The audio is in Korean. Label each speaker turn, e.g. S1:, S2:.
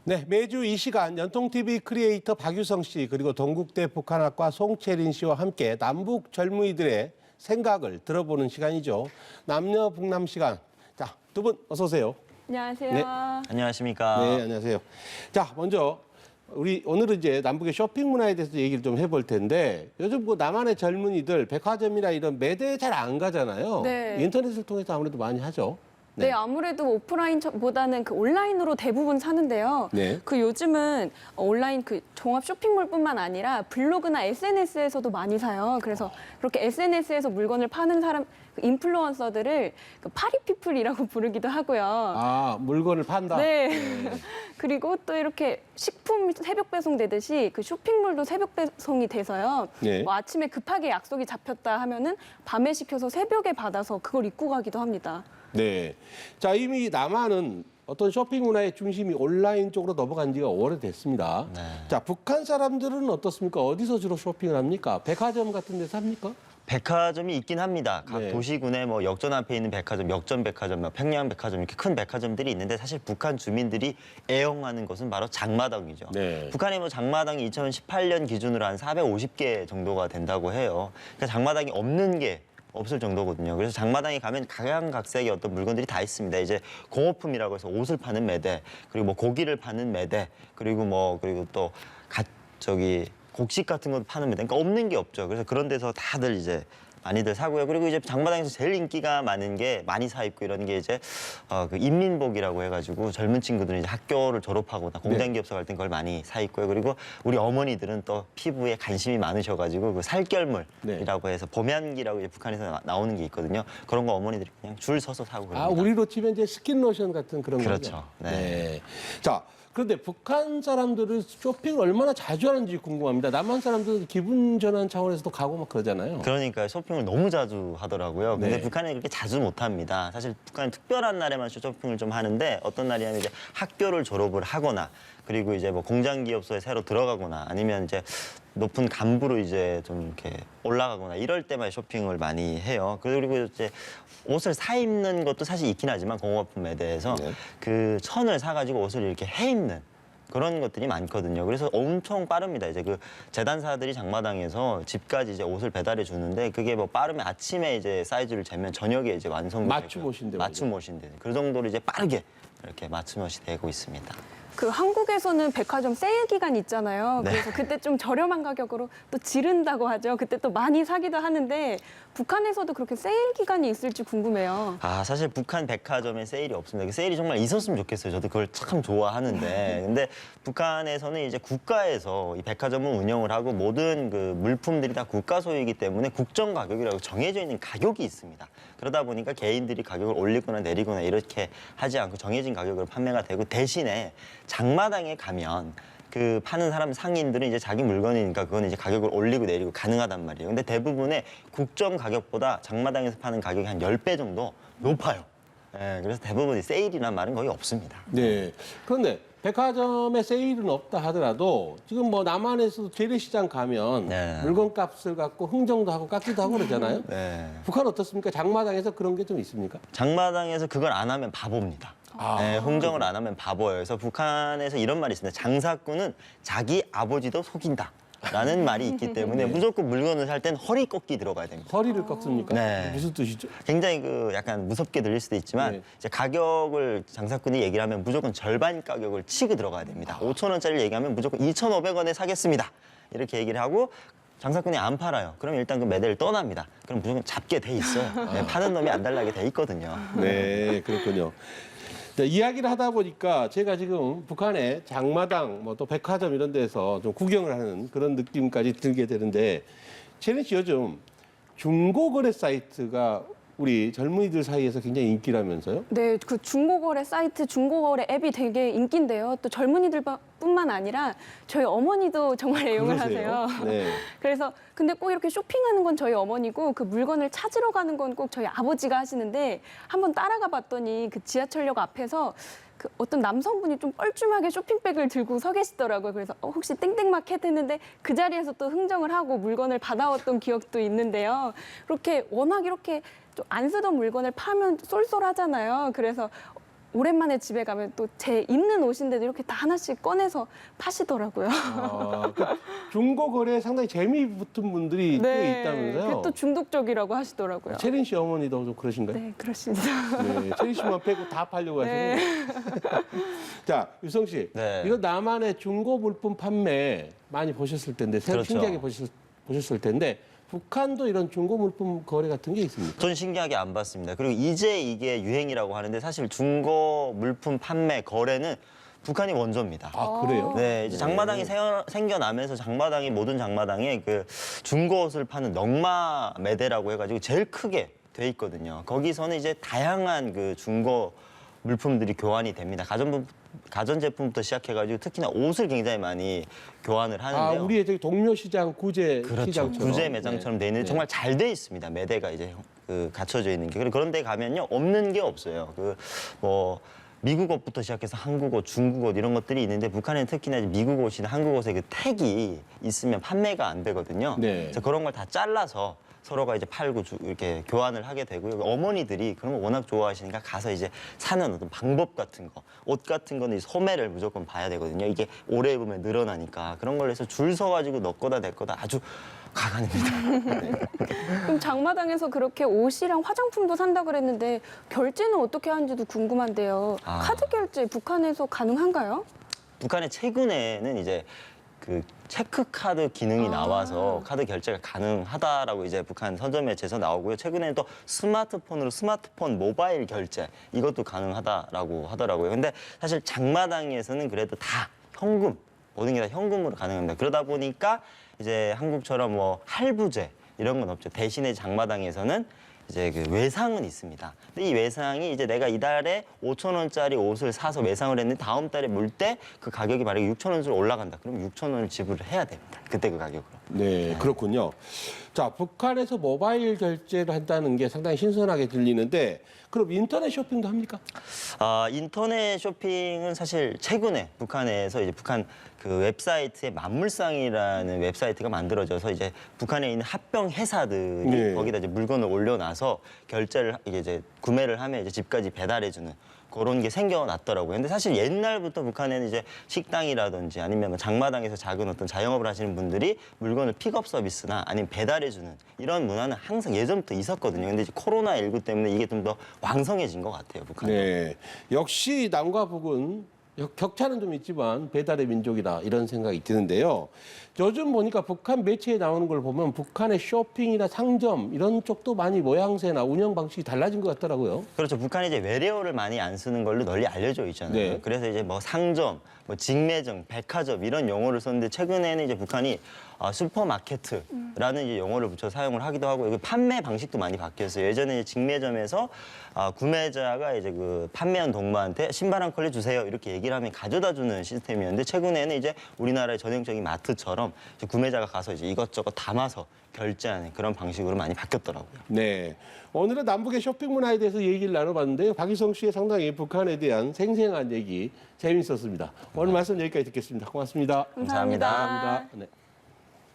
S1: 네, 매주 이 시간 연통TV 크리에이터 박유성 씨 그리고 동국대 북한학과 송채린 씨와 함께 남북 젊은이들의 생각을 들어보는 시간이죠. 남녀 북남 시간. 자, 두 분 어서 오세요.
S2: 안녕하세요.
S1: 네.
S3: 안녕하십니까.
S1: 네, 안녕하세요. 자, 먼저 오늘은 이제 남북의 쇼핑 문화에 대해서 얘기를 좀 해볼 텐데 요즘 그 남한의 젊은이들 백화점이나 이런 매대에 잘 안 가잖아요.
S2: 네.
S1: 인터넷을 통해서 아무래도 많이 하죠.
S2: 네, 아무래도 오프라인보다는 그 온라인으로 대부분 사는데요.
S1: 네.
S2: 그 요즘은 온라인 그 종합 쇼핑몰뿐만 아니라 블로그나 SNS에서도 많이 사요. 그래서 그렇게 SNS에서 물건을 파는 사람, 그 인플루언서들을 그 파리피플이라고 부르기도 하고요.
S1: 아, 물건을 판다.
S2: 네. 그리고 또 이렇게 식품 새벽 배송되듯이 그 쇼핑몰도 새벽 배송이 돼서요.
S1: 네.
S2: 뭐 아침에 급하게 약속이 잡혔다 하면은 밤에 시켜서 새벽에 받아서 그걸 입고 가기도 합니다.
S1: 네. 자, 이미 남한은 어떤 쇼핑 문화의 중심이 온라인 쪽으로 넘어간 지가 오래됐습니다.
S3: 네.
S1: 자, 북한 사람들은 어떻습니까? 어디서 주로 쇼핑을 합니까? 백화점 같은 데서 합니까?
S3: 백화점이 있긴 합니다. 각
S1: 네.
S3: 도시군에 뭐 역전 앞에 있는 백화점, 역전 백화점, 뭐 평양 백화점 이렇게 큰 백화점들이 있는데 사실 북한 주민들이 애용하는 것은 바로 장마당이죠.
S1: 네.
S3: 북한의 뭐 장마당이 2018년 기준으로 한 450개 정도가 된다고 해요. 그러니까 장마당이 없는 게 없을 정도거든요. 그래서 장마당에 가면 각양각색의 어떤 물건들이 다 있습니다. 이제 공업품이라고 해서 옷을 파는 매대, 그리고 뭐 고기를 파는 매대, 그리고 또 곡식 같은 것도 파는 매대. 그러니까 없는 게 없죠. 그래서 그런 데서 다들 이제 많이들 사고요. 그리고 이제 장마당에서 제일 인기가 많은 게 많이 사 입고 이런 게 이제 그 인민복이라고 해가지고 젊은 친구들은 이제 학교를 졸업하거나 공장 기업소 갈 땐 그걸 많이 사 입고요. 그리고 우리 어머니들은 또 피부에 관심이 많으셔가지고 그 살결물이라고 해서 봄향기라고 이제 북한에서 나오는 게 있거든요. 그런 거 어머니들이 그냥 줄 서서 사고 그럽니다.
S1: 아, 우리로 치면 이제 스킨로션 같은 그런 거죠.
S3: 그렇죠. 네.
S1: 자, 그런데 북한 사람들은 쇼핑을 얼마나 자주 하는지 궁금합니다. 남한 사람들은 기분 전환 차원에서도 가고 막 그러잖아요.
S3: 그러니까 쇼핑을 너무 자주 하더라고요. 근데
S1: 네.
S3: 북한은 그렇게 자주 못 합니다. 사실 북한은 특별한 날에만 쇼핑을 좀 하는데 어떤 날이냐면 이제 학교를 졸업을 하거나 그리고 이제 뭐 공장 기업소에 새로 들어가거나 아니면 이제 높은 간부로 이제 좀 이렇게 올라가거나 이럴 때만 쇼핑을 많이 해요. 그리고 이제 옷을 사 입는 것도 사실 있긴 하지만 공업품에 대해서
S1: 네.
S3: 그 천을 사가지고 옷을 이렇게 해 입는 그런 것들이 많거든요. 그래서 엄청 빠릅니다. 이제 그 재단사들이 장마당에서 집까지 이제 옷을 배달해 주는데 그게 뭐 빠르면 아침에 이제 사이즈를 재면 저녁에 이제 완성이
S1: 맞춤 옷인데
S3: 맞춤 옷인데 그 정도로 이제 빠르게 이렇게 맞춤 옷이 되고 있습니다.
S2: 그 한국에서는 백화점 세일 기간 있잖아요.
S3: 네.
S2: 그래서 그때 좀 저렴한 가격으로 또 지른다고 하죠. 그때 또 많이 사기도 하는데 북한에서도 그렇게 세일 기간이 있을지 궁금해요.
S3: 아, 사실 북한 백화점에 세일이 없습니다. 그 세일이 정말 있었으면 좋겠어요. 저도 그걸 참 좋아하는데. 근데 북한에서는 이제 국가에서 이 백화점을 운영을 하고 모든 그 물품들이 다 국가 소유이기 때문에 국정 가격이라고 정해져 있는 가격이 있습니다. 그러다 보니까 개인들이 가격을 올리거나 내리거나 이렇게 하지 않고 정해진 가격으로 판매가 되고 대신에 장마당에 가면 그 파는 사람 상인들은 이제 자기 물건이니까 그건 이제 가격을 올리고 내리고 가능하단 말이에요. 근데 대부분의 국정 가격보다 장마당에서 파는 가격이 한 10배 정도 높아요. 예, 그래서 대부분 세일이란 말은 거의 없습니다.
S1: 네. 그런데 백화점에 세일은 없다 하더라도 지금 뭐 남한에서도 재래시장 가면
S3: 네.
S1: 물건값을 갖고 흥정도 하고 깎기도 하고 그러잖아요.
S3: 네.
S1: 북한 어떻습니까? 장마당에서 그런 게 좀 있습니까?
S3: 장마당에서 그걸 안 하면 바보입니다.
S1: 아.
S3: 네, 흥정을 안 하면 바보예요. 그래서 북한에서 이런 말이 있습니다. 장사꾼은 자기 아버지도 속인다. 라는 말이 있기 때문에 무조건 물건을 살 땐 허리 꺾기 들어가야 됩니다.
S1: 허리를 꺾습니까?
S3: 네.
S1: 무슨 뜻이죠?
S3: 굉장히 그 약간 무섭게 들릴 수도 있지만
S1: 네.
S3: 이제 가격을 장사꾼이 얘기를 하면 무조건 절반 가격을 치고 들어가야 됩니다. 5,000원짜리를 얘기하면 무조건 2,500원에 사겠습니다. 이렇게 얘기를 하고 장사꾼이 안 팔아요. 그럼 일단 그 매대를 떠납니다. 그럼 무조건 잡게 돼 있어요. 네, 파는 놈이 안 달라게 돼 있거든요.
S1: 네, 그렇군요. 자, 이야기를 하다 보니까 제가 지금 북한의 장마당, 뭐 또 백화점 이런 데서 좀 구경을 하는 그런 느낌까지 들게 되는데, 채린 씨 요즘 중고거래 사이트가 우리 젊은이들 사이에서 굉장히 인기라면서요?
S2: 네, 그 중고거래 사이트, 중고거래 앱이 되게 인기인데요. 또 젊은이들뿐만 아니라 저희 어머니도 정말 애용을
S1: 그러세요?
S2: 하세요.
S1: 네.
S2: 그래서 근데 꼭 이렇게 쇼핑하는 건 저희 어머니고 그 물건을 찾으러 가는 건 꼭 저희 아버지가 하시는데 한번 따라가 봤더니 그 지하철역 앞에서 그 어떤 남성분이 좀 뻘쭘하게 쇼핑백을 들고 서 계시더라고요. 그래서 혹시 땡땡마켓 했는데 그 자리에서 또 흥정을 하고 물건을 받아왔던 기억도 있는데요. 그렇게 워낙 이렇게 좀 안 쓰던 물건을 파면 쏠쏠하잖아요. 그래서 오랜만에 집에 가면 또 제 입는 옷인데도 이렇게 다 하나씩 꺼내서 파시더라고요.
S1: 그 중고 거래에 상당히 재미 붙은 분들이 꽤 있다면서요?
S2: 그게 또 중독적이라고 하시더라고요.
S1: 채린 씨 어머니도 좀 그러신가요?
S2: 네, 그렇습니다.
S1: 네, 채린 씨만 빼고 다 팔려고 하시는
S2: 네.
S1: 거예요. 자, 유성 씨,
S3: 네.
S1: 이거 나만의 중고 물품 판매 많이 보셨을 텐데,
S3: 그렇죠.
S1: 신기하게 보셨을 텐데, 북한도 이런 중고 물품 거래 같은 게 있습니까?
S3: 전 신기하게 안 봤습니다. 그리고 이제 이게 유행이라고 하는데 사실 중고 물품 판매 거래는 북한이 원조입니다.
S1: 아, 그래요?
S3: 네, 이제 장마당이 생겨나면서 장마당이 모든 장마당에 그 중고 옷을 파는 넉마 매대라고 해가지고 제일 크게 돼 있거든요. 거기서는 이제 다양한 그 중고 물품들이 교환이 됩니다. 가전제품부터 시작해가지고 특히나 옷을 굉장히 많이 교환을
S1: 아,
S3: 하는데요.
S1: 우리의 저기 동묘시장 구제
S3: 그렇죠.
S1: 시장처럼.
S3: 구제 매장처럼 돼 있는데
S1: 네.
S3: 정말 잘 돼 있습니다. 매대가 이제 갖춰져 있는 게. 그런 데 가면요 없는 게 없어요. 뭐 미국 옷부터 시작해서 한국 옷, 중국 옷 이런 것들이 있는데 북한에는 특히나 이제 미국 옷이나 한국 옷의 그 택이 있으면 판매가 안 되거든요.
S1: 네.
S3: 그래서 그런 걸 다 잘라서 서로가 이제 팔고 이렇게 교환을 하게 되고요. 어머니들이 그런 거 워낙 좋아하시니까 가서 이제 사는 어떤 방법 같은 거, 옷 같은 거는 소매를 무조건 봐야 되거든요. 이게 오래 입으면 늘어나니까 그런 걸 해서 줄 서가지고 너 거다 내 거다 아주 가관입니다.
S2: 그럼 장마당에서 그렇게 옷이랑 화장품도 산다 그랬는데 결제는 어떻게 하는지도 궁금한데요.
S3: 아.
S2: 카드 결제 북한에서 가능한가요?
S3: 북한의 최근에는 이제 그 체크카드 기능이 나와서 카드 결제가 가능하다라고 이제 북한 선전매체에서 나오고요. 최근에는 또 스마트폰으로 스마트폰 모바일 결제 이것도 가능하다라고 하더라고요. 근데 사실 장마당에서는 그래도 다 현금 모든 게 다 현금으로 가능합니다. 그러다 보니까 이제 한국처럼 뭐 할부제 이런 건 없죠. 대신에 장마당에서는 이제 그 외상은 있습니다. 근데 이 외상이 이제 내가 이달에 5,000원짜리 옷을 사서 외상을 했는데 다음 달에 물 때 그 가격이 만약에 6,000원으로 올라간다. 그럼 6,000원을 지불을 해야 됩니다. 그때 그 가격으로.
S1: 네, 그렇군요. 자, 북한에서 모바일 결제를 한다는 게 상당히 신선하게 들리는데, 그럼 인터넷 쇼핑도 합니까?
S3: 인터넷 쇼핑은 사실 최근에 북한에서 이제 북한 그 웹사이트에 만물상이라는 웹사이트가 만들어져서 이제 북한에 있는 합병 회사들이
S1: 네.
S3: 거기다 이제 물건을 올려놔서 결제를 이제 구매를 하면 이제 집까지 배달해주는 그런 게 생겨났더라고요. 근데 사실 옛날부터 북한에는 이제 식당이라든지 아니면 뭐 장마당에서 작은 어떤 자영업을 하시는 분들이 물건을 픽업 서비스나 아니면 배달해주는 이런 문화는 항상 예전부터 있었거든요. 근데 이제 코로나19 때문에 이게 좀 더 왕성해진 것 같아요, 북한도.
S1: 네. 역시 남과 북은 격차는 좀 있지만 배달의 민족이다 이런 생각이 드는데요. 요즘 보니까 북한 매체에 나오는 걸 보면 북한의 쇼핑이나 상점 이런 쪽도 많이 모양새나 운영 방식이 달라진 것 같더라고요.
S3: 그렇죠. 북한이 이제 외래어를 많이 안 쓰는 걸로 널리 알려져 있잖아요.
S1: 네.
S3: 그래서 이제 뭐 상점, 뭐 직매점, 백화점 이런 용어를 썼는데 최근에는 이제 북한이 슈퍼마켓이라는 이제 용어를 붙여 사용을 하기도 하고 이게 판매 방식도 많이 바뀌었어요. 예전에 이제 직매점에서 구매자가 이제 그 판매한 동무한테 신발 한 컬레 주세요 이렇게 얘기를 하면 가져다 주는 시스템이었는데 최근에는 이제 우리나라의 전형적인 마트처럼 이제 구매자가 가서 이제 이것저것 담아서 결제하는 그런 방식으로 많이 바뀌었더라고요.
S1: 네. 오늘은 남북의 쇼핑 문화에 대해서 얘기를 나눠봤는데요. 박희성 씨의 상당히 북한에 대한 생생한 얘기 재밌었습니다. 오늘 말씀 여기까지 듣겠습니다. 고맙습니다.
S3: 감사합니다.
S1: 감사합니다. 네.